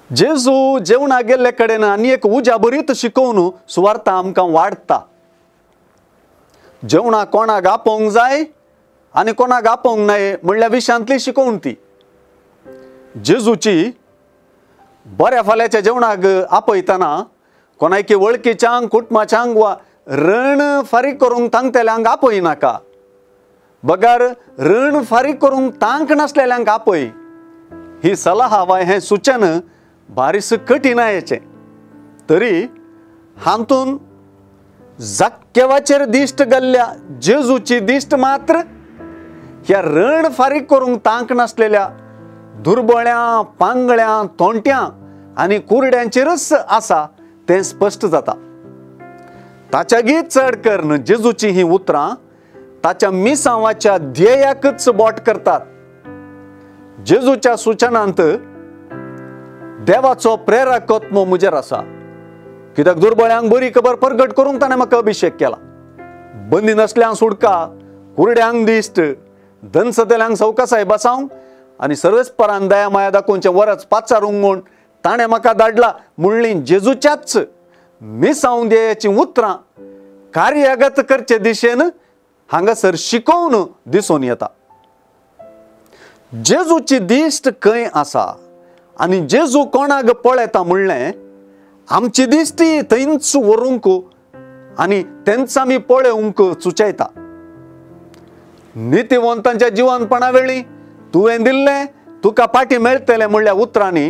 जेजू जेवणा गेल्ले कडेन आनी एक उज्या बरीत शिकवून सुवार्ता आमकां वाडटा। जेवणा कोणाक आपोवंक जाय आनी कोणाक आपोवंक नाय म्हणल्या विशयांतली शिकवण ती। जेजूची बऱ्या फाल्याच्या जेवणाक आपयतना कोणायकी वळखीच्यांक कुटुंबाच्यांक वा रण फारीक करूंक तांगतेल्यांक आपय नाका। बगार रण फारीक करूंक तांक नासलेल्यांक आपय। ही सलाह वा हें सुचन बारीस कठीण आयचें, तरी हातून जाक्केवाचेर दिश्ट घाल्ल्या जेजूची दिश्ट मात्र ह्या रण फारीक करूंक तांक नासलेल्या दुर्बळ्या, पांगळ्या, तोंट्यां आनी कुरड्यांचेरच आसा तें स्पश्ट जाता। ताच्यागी चड करून जेजूची ही उतरां ताच्या मिसांवाच्या ध्येयाकच बोट करतात। जेजूच्या सुचनांत देवाचो प्रेरकत्व मुजेर आसा, कित्याक दुर्बळ्यांक बरी खबर प्रगट करूंक ताणें म्हाका अभिषेक केला। बंदी नसल्यांक सुटका, कुरड्यांक दिश्ट, धनसतेल्यांक सवकासाय बसावंक आनी सर्वेस्परान दया माया दाखोवचें वरच पाचारूंक म्हूण ताणें म्हाका धाडला म्हणलीं जेजूच्याच मिसांव ध्येयाची उतरां कार्यगत करचे दिशेन हांगासर शिकोवन दिसून येता। जेजूची दिश्ट खंय आसा आनी जेजू कोणाक पळयता म्हणलें आमची दिश्टी थंयच व्हरूंक आनी तेंच आमी पळोवंक सुचयता। नितीवंतांच्या जिवनपणा वेळी तुवें दिल्लें तुका फाटीं मेळटलें म्हणल्या उतरांनी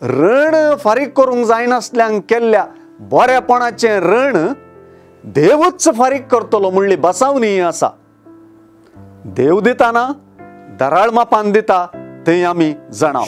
रण फारीक करूंक जायनासल्यांक केल्ल्या बरेपणाचें रण देवच फारीक करतलो म्हणली बसावणी आसा। देव दिताना दराळ मापान दिता तें आमी जाणाव।